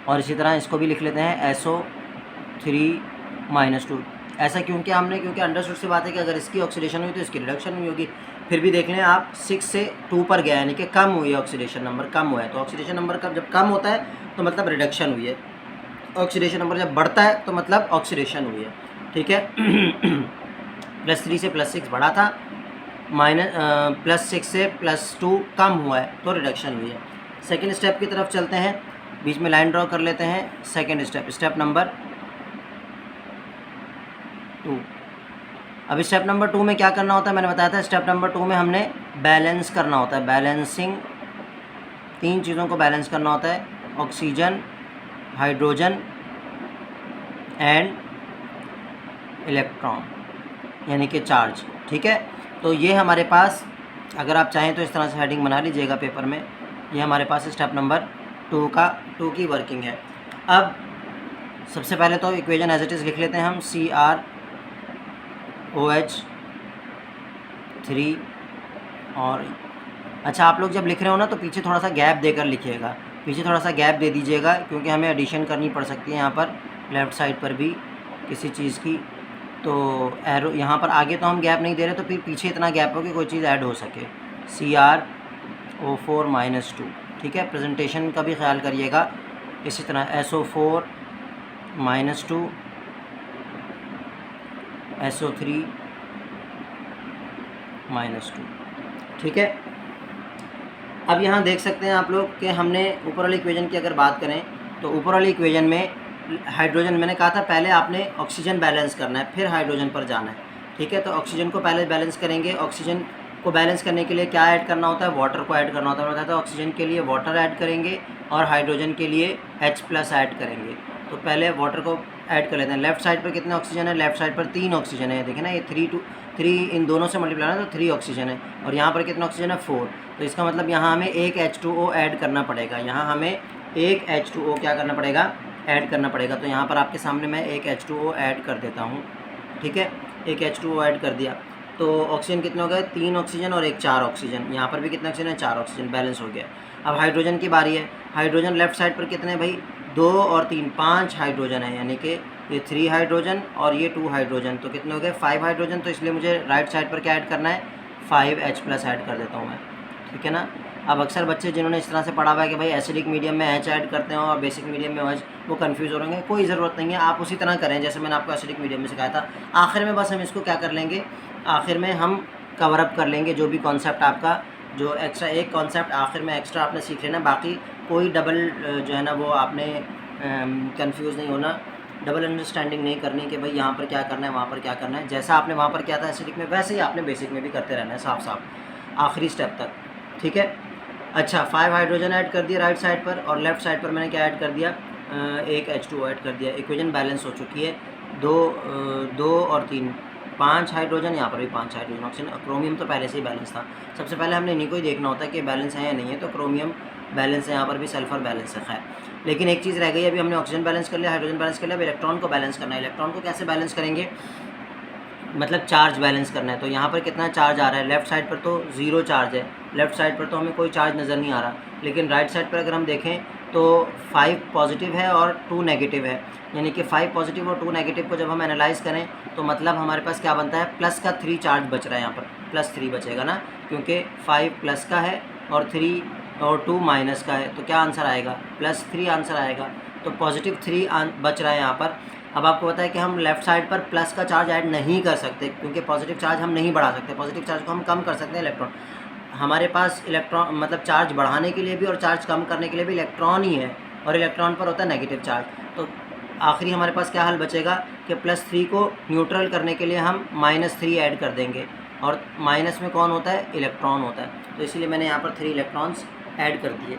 और इसी तरह इसको भी लिख लेते हैं SO3-2। ऐसा क्योंकि अंडरस्टूड सी बात है कि अगर इसकी ऑक्सीडेशन हुई तो इसकी रिडक्शन हुई होगी। फिर भी देख लें आप, 6 से 2 पर गया, यानी कि कम हुई है, ऑक्सीडेशन नंबर कम हुआ है। तो ऑक्सीडेशन नंबर जब कम होता है तो मतलब रिडक्शन हुई है, ऑक्सीडेशन नंबर जब बढ़ता है तो मतलब ऑक्सीडेशन हुई है, ठीक है। +3 से +6 बढ़ा था, +6 से +2 कम हुआ है तो रिडक्शन हुई है। सेकेंड स्टेप की तरफ चलते हैं, बीच में लाइन ड्रॉ कर लेते हैं। Second step number 2। अब स्टेप नंबर 2 में क्या करना होता है, मैंने बताया था स्टेप नंबर 2 में हमने बैलेंस करना होता है, बैलेंसिंग, 3 चीज़ों को बैलेंस करना होता है, ऑक्सीजन, हाइड्रोजन एंड इलेक्ट्रॉन, यानी कि चार्ज, ठीक है। तो ये हमारे पास, अगर आप चाहें तो इस तरह से हेडिंग बना लीजिएगा पेपर में, ये हमारे पास स्टेप नंबर 2 की वर्किंग है। अब सबसे पहले तो इक्वेशन एज इट इज़ लिख लेते हैं हम, CrOH3 और अच्छा, आप लोग जब लिख रहे हो ना तो पीछे थोड़ा सा गैप देकर लिखिएगा, पीछे थोड़ा सा गैप दे दीजिएगा, क्योंकि हमें एडिशन करनी पड़ सकती है यहाँ पर लेफ़्ट साइड पर भी किसी चीज़ की। तो एरो यहाँ पर आगे तो हम गैप नहीं दे रहे, तो फिर पीछे इतना गैप हो कि कोई चीज़ ऐड हो सके। CrO4-2, ठीक है। प्रेजेंटेशन का भी ख्याल करिएगा। इसी तरह SO4-2, SO3-2, ठीक है। अब यहाँ देख सकते हैं आप लोग कि हमने ऊपर वाली इक्वेशन की अगर बात करें तो ऊपर वाली इक्वेशन में हाइड्रोजन, मैंने कहा था पहले आपने ऑक्सीजन बैलेंस करना है, फिर हाइड्रोजन पर जाना है, ठीक है। तो ऑक्सीजन को पहले बैलेंस करेंगे। ऑक्सीजन को बैलेंस करने के लिए क्या ऐड करना होता है? वाटर को ऐड करना होता है। मैंने बताया था ऑक्सीजन के लिए वाटर ऐड करेंगे और हाइड्रोजन के लिए H+ ऐड करेंगे। तो पहले वाटर को ऐड कर लेते हैं। लेफ़्ट साइड पर कितने ऑक्सीजन है? लेफ़्ट साइड पर 3 ऑक्सीजन है, देखें ना, ये 3 इन दोनों से मल्टीप्लाई है तो 3 ऑक्सीजन है। और यहाँ पर कितना ऑक्सीजन है? 4। तो इसका मतलब यहाँ हमें एक H2O ऐड करना पड़ेगा। यहाँ हमें एक H2O क्या करना पड़ेगा? ऐड करना पड़ेगा। तो यहाँ पर आपके सामने मैं एक H2O ऐड कर देता हूँ, ठीक है। एक H2O ऐड कर दिया तो ऑक्सीजन कितने हो गए? 3 ऑक्सीजन और एक 4 ऑक्सीजन। यहाँ पर भी कितना ऑक्सीजन है? 4 ऑक्सीजन, बैलेंस हो गया। अब हाइड्रोजन की बारी है। हाइड्रोजन लेफ़्ट साइड पर कितने हैं भाई? 2 और 3, 5 हाइड्रोजन है, यानी कि ये 3 हाइड्रोजन और ये 2 हाइड्रोजन, तो कितने हो गए? 5 हाइड्रोजन। तो इसलिए मुझे राइट साइड पर क्या ऐड करना है? 5H+ ऐड कर देता हूँ मैं, ठीक है ना। अब अक्सर बच्चे जिन्होंने इस तरह से पढ़ा हुआ है कि भाई एसिडिक मीडियम में H ऐड करते हैं और बेसिक मीडियम में OH, वो कंफ्यूज हो रहे हैं। कोई ज़रूरत नहीं है, आप उसी तरह करें जैसे मैंने आपको एसिडिक मीडियम में सिखाया था। आखिर में बस हम इसको क्या कर लेंगे? आखिर में हम कवर अप कर लेंगे जो भी कॉन्सेप्ट आपका, जो एक्स्ट्रा एक कॉन्सेप्ट आखिर में एक्स्ट्रा आपने सीख लेना। बाकी कोई डबल जो है ना वो आपने कंफ्यूज नहीं होना, डबल अंडरस्टैंडिंग नहीं करनी कि भाई यहाँ पर क्या करना है, वहाँ पर क्या करना है। जैसा आपने वहाँ पर किया था एसिडिक में, वैसे ही आपने बेसिक में भी करते रहना है, साफ साफ आखिरी स्टेप तक, ठीक है। अच्छा, 5 हाइड्रोजन ऐड कर दिया राइट साइड पर, और लेफ़्ट साइड पर मैंने क्या ऐड कर दिया? एक H2O ऐड कर दिया। इक्वेशन बैलेंस हो चुकी है। 2 और 3, 5 हाइड्रोजन, यहाँ पर भी 5 हाइड्रोजन। ऑक्सीजन, क्रोमियम तो पहले से ही बैलेंस था। सबसे पहले हमने इन्हीं को ही देखना होता है कि बैलेंस है या नहीं है। तो क्रोमियम बैलेंस है, यहाँ पर भी सल्फर बैलेंस है। खैर, लेकिन एक चीज़ रह गई। अभी हमने ऑक्सीजन बैलेंस कर लिया, हाइड्रोजन बैलेंस कर लिया, अब इलेक्ट्रॉन को बैलेंस करना है। इलेक्ट्रॉन को कैसे बैलेंस करेंगे? मतलब चार्ज बैलेंस करना है। तो यहाँ पर कितना चार्ज आ रहा है? लेफ़्ट साइड पर तो 0 चार्ज है, लेफ़्ट साइड पर तो हमें कोई चार्ज नज़र नहीं आ रहा। लेकिन राइट साइड पर अगर हम देखें तो 5 पॉजिटिव है और 2 नेगेटिव है, यानी कि 5 पॉजिटिव और 2 नेगेटिव को जब हम एनालाइज़ करें तो मतलब हमारे पास क्या बनता है? प्लस का 3 चार्ज बच रहा है। यहाँ पर +3 बचेगा ना, क्योंकि 5 प्लस का है और 2 माइनस का है। तो क्या आंसर आएगा? +3 आंसर आएगा। तो पॉजिटिव 3 बच रहा है यहाँ पर। अब आपको पता है कि हम लेफ़्ट साइड पर प्लस का चार्ज ऐड नहीं कर सकते, क्योंकि पॉजिटिव चार्ज हम नहीं बढ़ा सकते। पॉजिटिव चार्ज को हम कम कर सकते हैं इलेक्ट्रॉन। हमारे पास इलेक्ट्रॉन मतलब चार्ज बढ़ाने के लिए भी और चार्ज कम करने के लिए भी इलेक्ट्रॉन ही है, और इलेक्ट्रॉन पर होता है नेगेटिव चार्ज। तो आखिरी हमारे पास क्या हल बचेगा कि +3 को न्यूट्रल करने के लिए हम -3 ऐड कर देंगे, और माइनस में कौन होता है? इलेक्ट्रॉन होता है। तो इसीलिए मैंने यहाँ पर 3 इलेक्ट्रॉन्स ऐड कर दिए।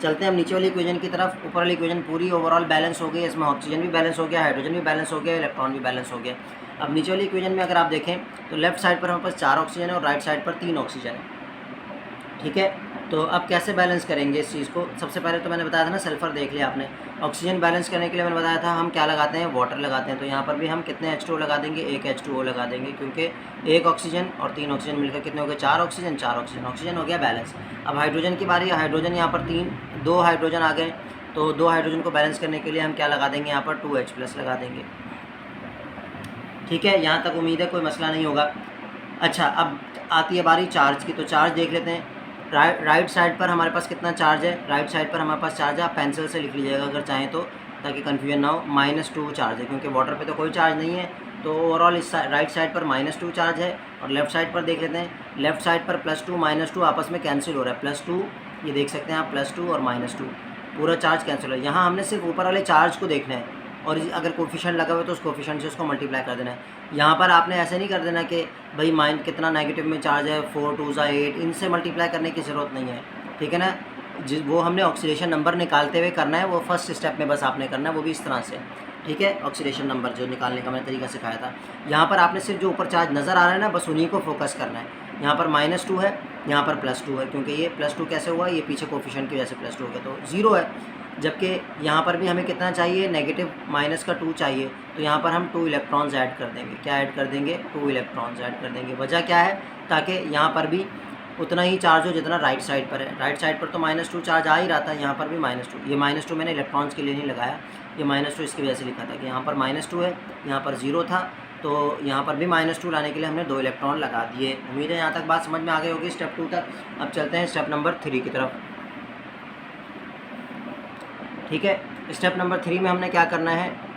चलते हैं हम नीचे वाली इक्वेशन की तरफ। ऊपर वाली इक्वेशन पूरी ओवरऑल बैलेंस हो गई, इसमें ऑक्सीजन भी बैलेंस हो गया, हाइड्रोजन भी बैलेंस हो गया, इलेक्ट्रॉन भी बैलेंस हो गया। अब नीचे वाली इक्वेशन में अगर आप देखें तो लेफ़्ट साइड पर हमारे पास 4 ऑक्सीजन है और राइट साइड पर 3 ऑक्सीजन है, ठीक है। तो अब कैसे बैलेंस करेंगे इस चीज़ को? सबसे पहले तो मैंने बताया था ना, सल्फ़र देख लिया आपने। ऑक्सीजन बैलेंस करने के लिए मैंने बताया था हम क्या लगाते हैं? वाटर लगाते हैं। तो यहाँ पर भी हम कितने H2O लगा देंगे? एक H2O लगा देंगे, क्योंकि एक ऑक्सीजन और 3 ऑक्सीजन मिलकर कितने हो गए? 4 ऑक्सीजन, 4 ऑक्सीजन। ऑक्सीजन हो गया बैलेंस। अब हाइड्रोजन की बारी है। हाइड्रोजन यहाँ पर 2 हाइड्रोजन आ गए, तो 2 हाइड्रोजन को बैलेंस करने के लिए हम क्या लगा देंगे? यहाँ पर 2H+ लगा देंगे, ठीक है। यहाँ तक उम्मीद है कोई मसला नहीं होगा। अच्छा, अब आती है बारी चार्ज की। तो चार्ज देख लेते हैं। राइट साइड पर हमारे पास कितना चार्ज है? राइट साइड पर हमारे पास चार्ज है, आप पेंसिल से लिख लीजिएगा अगर चाहें तो, ताकि कन्फ्यूजन ना हो। -2 चार्ज है, क्योंकि वाटर पे तो कोई चार्ज नहीं है। तो ओवरऑल इस राइट साइड पर -2 चार्ज है। और लेफ़्ट साइड पर देख लेते हैं। लेफ़्ट साइड पर +2 -2 आपस में कैंसिल हो रहा है। +2, ये देख सकते हैं आप, +2 और -2 पूरा चार्ज कैंसिल हो रहा है। यहाँ हमने सिर्फ ऊपर वाले चार्ज को देखना है, और अगर कोफिशिएंट लगा हुआ है तो उस कोफिशिएंट से उसको मल्टीप्लाई कर देना है। यहाँ पर आपने ऐसे नहीं कर देना कि भाई माइंड कितना नेगेटिव में चार्ज है, 4 2 8, इनसे मल्टीप्लाई करने की ज़रूरत नहीं है, ठीक है ना। वो हमने ऑक्सीडेशन नंबर निकालते हुए करना है, वो फर्स्ट स्टेप में बस आपने करना है, वो भी इस तरह से। ठीक है, ऑक्सीडेशन नंबर जो निकालने का मैंने तरीका सिखाया था। यहाँ पर आपने सिर्फ जो ऊपर चार्ज नज़र आ रहा है ना, बस उन्हीं को फोकस करना है। यहाँ पर -2 है, यहाँ पर +2 है, क्योंकि ये +2 कैसे हुआ, ये पीछे कोफिशिएंट की वजह से +2 हो गया, तो 0 है। जबकि यहाँ पर भी हमें कितना चाहिए, नेगेटिव -2 चाहिए, तो यहाँ पर हम 2 इलेक्ट्रॉन्स ऐड कर देंगे। क्या ऐड कर देंगे, 2 इलेक्ट्रॉन्स ऐड कर देंगे। वजह क्या है, ताकि यहाँ पर भी उतना ही चार्ज हो जितना राइट साइड पर है। राइट साइड पर तो -2 चार्ज आ ही रहा था, यहाँ पर भी -2। ये -2 मैंने इलेक्ट्रॉन्स के लिए नहीं लगाया, ये -2 इसकी वजह से लिखा था कि यहाँ पर -2 है, यहाँ पर 0 था, तो यहाँ पर भी -2 लाने के लिए हमने 2 इलेक्ट्रॉन लगा दिए। उम्मीद है यहाँ तक बात समझ में आ गई होगी स्टेप 2 तक। अब चलते हैं स्टेप नंबर 3 की तरफ। ठीक है, स्टेप नंबर 3 में हमने क्या करना है,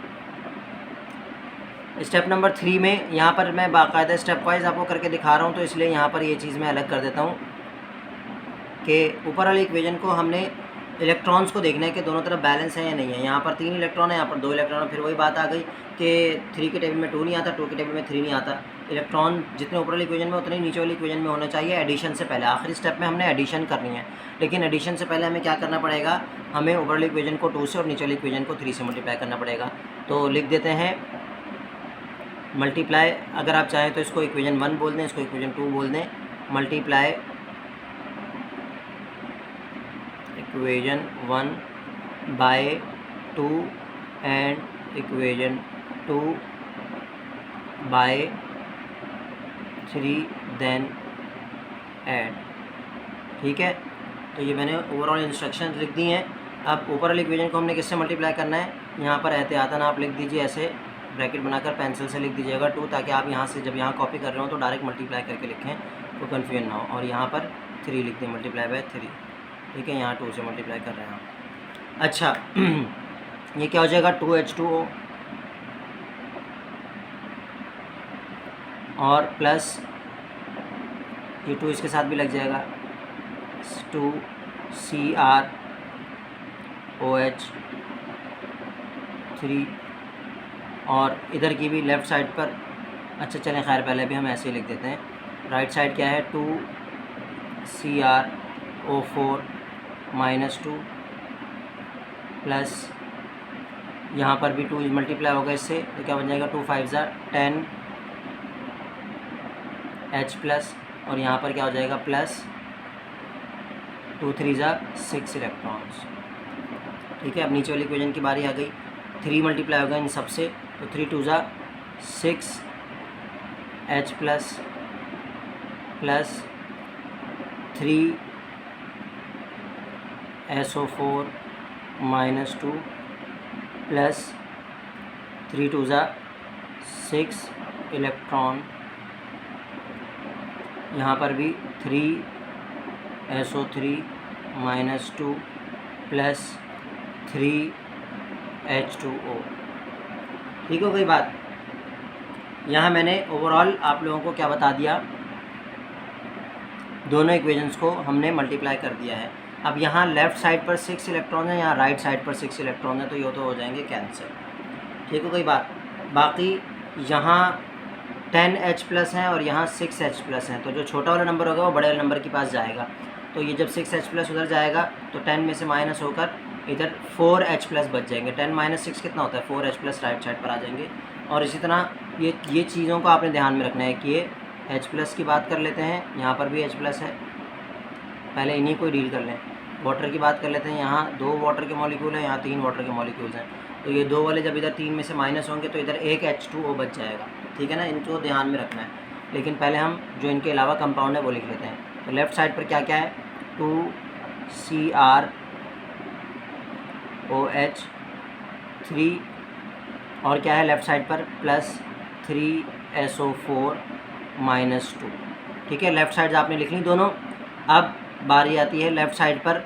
स्टेप नंबर 3 में यहाँ पर मैं बाकायदा स्टेप वाइज आपको करके दिखा रहा हूँ, तो इसलिए यहाँ पर ये चीज़ मैं अलग कर देता हूँ कि ऊपर वाले इक्वेशन को हमने इलेक्ट्रॉन्स को देखना है कि दोनों तरफ बैलेंस है या नहीं है। यहाँ पर 3 इलेक्ट्रॉन है, यहाँ पर 2 इलेक्ट्रॉन है। फिर वही बात आ गई कि 3 के टेबल में 2 नहीं आता, 2 के टेबल में 3 नहीं आता। इलेक्ट्रॉन जितने ऊपर वाली इक्वेशन में उतने ही नीचे वाली इक्वेशन में होना चाहिए एडिशन से पहले। आखिरी स्टेप में हमने एडिशन करनी है, लेकिन एडिशन से पहले हमें क्या करना पड़ेगा, हमें ऊपर वाली इक्वेशन को 2 से और नीचे वाली इक्वेशन को 3 से मल्टीप्लाई करना पड़ेगा। तो लिख देते हैं मल्टीप्लाई, अगर आप चाहें तो इसको इक्वेशन 1 बोल दें, इसको इक्वेशन 2 बोल दें। Multiply equation 1 by 2 and equation 2 by 3 then add. ठीक है, तो ये मैंने ओवरऑल इंस्ट्रक्शन लिख दी हैं। अब ऊपर वाली इक्वेशन को हमने किससे मल्टीप्लाई करना है, यहाँ पर एहतियातन आप लिख दीजिए, ऐसे ब्रैकेट बनाकर पेंसिल से लिख दीजिएगा 2, ताकि आप यहाँ से जब यहाँ कॉपी कर रहे हो तो डायरेक्ट मल्टीप्लाई करके लिखें, तो कन्फ्यूजन ना हो। और यहाँ पर 3 लिख दें, मल्टीप्लाई बाय 3। ठीक है, यहाँ 2 से मल्टीप्लाई कर रहे हैं हम। अच्छा ये क्या हो जाएगा, 2H2O और प्लस ये 2 इसके साथ भी लग जाएगा, 2CrOH3, और इधर की भी लेफ़्ट साइड पर, अच्छा चलें खैर पहले भी हम ऐसे ही लिख देते हैं। राइट साइड क्या है, 2CrO4 -2 प्लस यहाँ पर भी 2 मल्टीप्लाई होगा इससे, तो क्या बन जाएगा, 2 5 10 H प्लस, और यहाँ पर क्या हो जाएगा प्लस 2 3 6 इलेक्ट्रॉन्स। ठीक है, अब नीचे वाली इक्वेशन की बारी आ गई, 3 मल्टीप्लाई होगा इन सब से, तो 3 2 6 H plus plus 3 SO4 -2 plus 3 2 6 electron, यहाँ पर भी 3 SO3 -2 प्लस 3 H2O। ठीक हो गई बात। यहाँ मैंने ओवरऑल आप लोगों को क्या बता दिया, दोनों इक्वेशंस को हमने मल्टीप्लाई कर दिया है। अब यहाँ लेफ़्ट साइड पर 6 इलेक्ट्रॉन है, यहाँ राइट साइड पर 6 इलेक्ट्रॉन है, तो ये तो हो जाएंगे कैंसिल। ठीक हो गई बात। बाकी यहाँ 10H प्लस हैं और यहाँ 6H प्लस हैं, तो जो छोटा वाला नंबर होगा वो बड़े वाले नंबर के पास जाएगा। तो ये जब 6H प्लस उधर जाएगा तो 10 में से माइनस होकर इधर 4H प्लस बच जाएंगे। 10 - 6 कितना होता है, 4H प्लस राइट साइड पर आ जाएंगे। और इसी तरह ये चीज़ों को आपने ध्यान में रखना है कि ये H प्लस की बात कर लेते हैं, यहाँ पर भी H प्लस है, पहले इन्हीं को डील कर लें। वाटर की बात कर लेते हैं, यहाँ 2 वाटर के मॉलिक्यूल हैं, यहाँ 3 वाटर के मॉलिक्यूल्स हैं, तो ये 2 वाले जब इधर 3 में से माइनस होंगे तो इधर एक H2O बच जाएगा। ठीक है ना, इनको ध्यान में रखना है। लेकिन पहले हम जो इनके अलावा कंपाउंड है वो लिख लेते हैं। तो लेफ़्ट साइड पर क्या क्या है, 2CrOH3, और क्या है लेफ़्ट साइड पर प्लस 3SO4 -2। ठीक है, लेफ़्ट साइड आपने लिख ली दोनों। अब बारी आती है लेफ़्ट साइड पर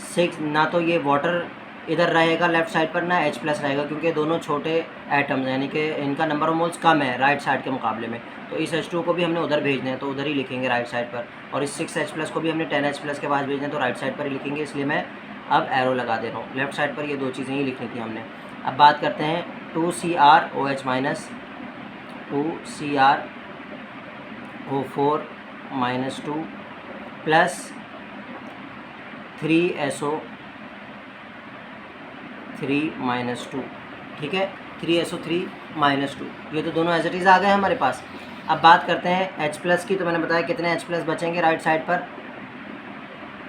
6, ना तो ये वाटर इधर रहेगा लेफ़्ट साइड पर, ना H प्लस रहेगा, क्योंकि दोनों छोटे एटम्स हैं, यानी कि इनका नंबर ऑफ मोल्स कम है राइट साइड के मुकाबले में। तो इस H2 को भी हमने उधर भेजना है, तो उधर ही लिखेंगे राइट साइड पर। और इस 6H प्लस को भी हमने 10H प्लस के पास भेजना है, तो राइट साइड पर ही लिखेंगे, इसलिए मैं अब एरो लगा दे रहा हूँ। लेफ़्ट साइड पर ये 2 चीज़ें ही लिखनी थी हमने। अब बात करते हैं 2CrOH- 2CrO4 -2 प्लस 3SO3 -2। ठीक है, 3SO3 -2, ये तो दोनों एज इट इज़ आ गए हमारे पास। अब बात करते हैं H+ की। तो मैंने बताया कितने H+ बचेंगे राइट साइड पर,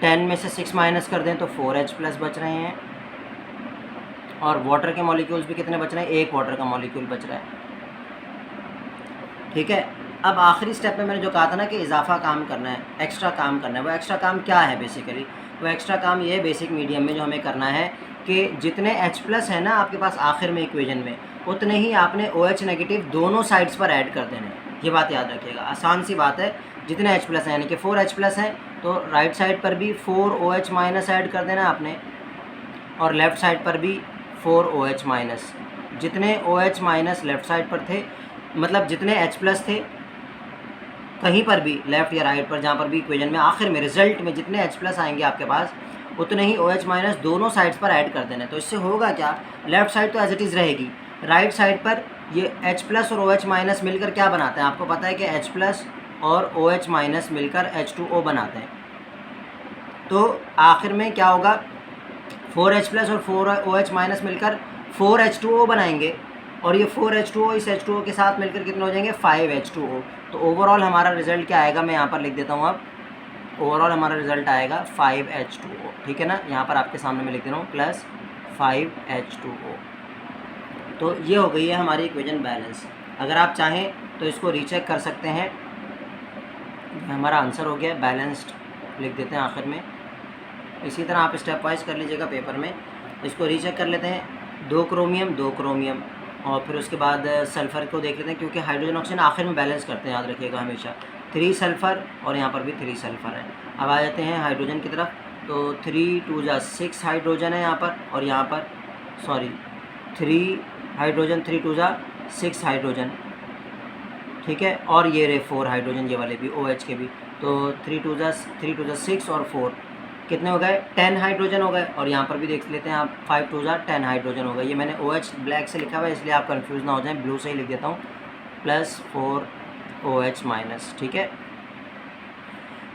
10 में से 6 माइनस कर दें तो 4H+ बच रहे हैं। और वाटर के मॉलिक्यूल्स भी कितने बच रहे हैं, एक वाटर का मॉलिक्यूल बच रहा है। ठीक है, अब आखिरी स्टेप में मैंने जो कहा था ना कि इजाफा काम करना है, एक्स्ट्रा काम करना है, वो एक्स्ट्रा काम क्या है बेसिकली, वो एक्स्ट्रा काम ये है बेसिक मीडियम में जो हमें करना है कि जितने H+ है ना आपके पास आखिर में इक्वेशन में, उतने ही आपने OH नेगेटिव दोनों साइड्स पर ऐड कर देने हैं। ये बात याद रखिएगा, आसान सी बात है। जितने H+ हैं यानी कि 4H+ हैं तो राइट साइड पर भी 4OH- ऐड कर देना आपने, और लेफ़्ट साइड पर भी 4OH-। जितने OH- लेफ़्ट साइड पर थे, मतलब जितने H+ थे कहीं पर भी लेफ़्ट या राइट पर, जहाँ पर भी इक्वेशन में आखिर में रिज़ल्ट में जितने H+ आएंगे आपके पास, उतने ही OH- दोनों साइड्स पर ऐड कर देना। तो इससे होगा क्या, लेफ़्ट साइड तो एज इट इज़ रहेगी, राइट साइड पर ये H+ और OH- मिलकर क्या बनाते हैं, आपको पता है कि H+ और OH- मिलकर H2O बनाते हैं। तो आखिर में क्या होगा, 4H+ और 4OH- मिलकर 4H2O बनाएंगे, और ये 4H2O इस H2O के साथ मिलकर कितने हो जाएंगे, 5H2O। तो ओवरऑल हमारा रिज़ल्ट क्या आएगा, मैं यहाँ पर लिख देता हूँ। अब ओवरऑल हमारा रिज़ल्ट आएगा 5H2O। ठीक है ना, यहाँ पर आपके सामने मैं लिख दे रहा हूँ प्लस 5H2O। तो ये हो गई है हमारी इक्वेशन बैलेंस। अगर आप चाहें तो इसको रीचेक कर सकते हैं। हमारा आंसर हो गया, बैलेंस्ड लिख देते हैं आखिर में। इसी तरह आप स्टेप वाइज कर लीजिएगा पेपर में। इसको रीचेक कर लेते हैं, 2 क्रोमियम 2 क्रोमियम, और फिर उसके बाद सल्फ़र को देख लेते हैं, क्योंकि हाइड्रोजन ऑक्सीजन आखिर में बैलेंस करते हैं, याद रखिएगा हमेशा। 3 सल्फ़र और यहाँ पर भी 3 सल्फ़र है। अब आ जाते हैं हाइड्रोजन की तरफ। तो 3 2 6 हाइड्रोजन है यहाँ पर, और यहाँ पर 3 हाइड्रोजन, 3 2 6 हाइड्रोजन। ठीक है, और ये रहे 4 हाइड्रोजन, ये वाले भी OH के भी। तो 3 2 6 और 4 कितने हो गए, 10 हाइड्रोजन हो गए। और यहाँ पर भी देख लेते हैं आप, 5 2 10 हाइड्रोजन हो गए। ये मैंने OH ब्लैक से लिखा हुआ है, इसलिए आप कंफ्यूज ना हो जाएं, ब्लू से ही लिख देता हूँ, प्लस 4 OH-। ठीक है,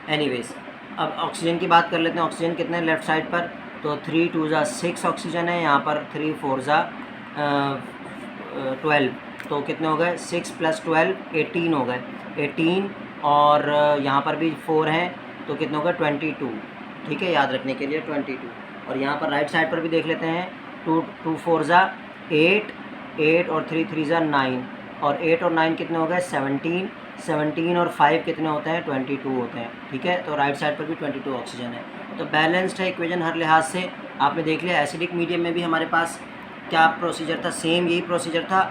एनीवेज अब ऑक्सीजन की बात कर लेते हैं। ऑक्सीजन कितने लेफ़्ट साइड पर, तो 3 2 6 ऑक्सीजन है, यहाँ पर 3 4 12, तो कितने हो गए, 6 + 12 18 हो गए, 18। और यहाँ पर भी 4 हैं, तो कितने हो गए, 22। ठीक है, याद रखने के लिए 22। और यहाँ पर राइट साइड पर भी देख लेते हैं, 2 4 8, 8 और 3 3 9, और 8 और 9 कितने हो गए, 17, 17 और 5 कितने होते हैं, 22 होते हैं। ठीक है, तो राइट साइड पर भी 22 ऑक्सीजन है। तो बैलेंस्ड है इक्वेशन हर लिहाज से। आपने देख लिया एसिडिक मीडियम में भी हमारे पास क्या प्रोसीजर था, सेम यही प्रोसीजर था,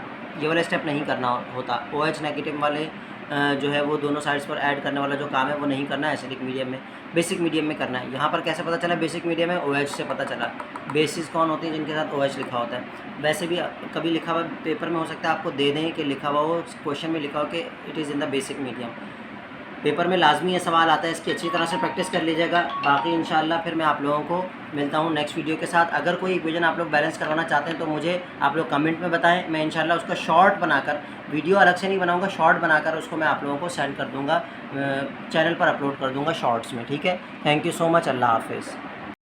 ये वाला स्टेप नहीं करना होता। OH नेगेटिव वाले जो है वो दोनों साइड्स पर ऐड करने वाला जो काम है वो नहीं करना है एसिडिक मीडियम में, बेसिक मीडियम में करना है। यहाँ पर कैसे पता चला बेसिक मीडियम में, OH से पता चला। बेसिस कौन होती है, जिनके साथ OH लिखा होता है। वैसे भी कभी लिखा हुआ पेपर में हो सकता है आपको दे दें कि लिखा हुआ हो, क्वेश्चन में लिखा हो कि it is in the basic medium. Paper में लाजमी ये सवाल आता है, इसकी अच्छी तरह से प्रैक्टिस कर लीजिएगा। बाकी इंशाल्लाह फिर मैं आप लोगों को मिलता हूँ नेक्स्ट वीडियो के साथ। अगर कोई इक्वेशन आप लोग बैलेंस करवाना चाहते हैं तो मुझे आप लोग कमेंट में बताएं, मैं इंशाल्लाह उसका शॉर्ट बनाकर, वीडियो अलग से नहीं बनाऊंगा, शॉर्ट बनाकर उसको मैं आप लोगों को सेंड कर दूँगा, चैनल पर अपलोड कर दूँगा शॉर्ट्स में। ठीक है, थैंक यू सो मच, अल्लाह हाफिज़।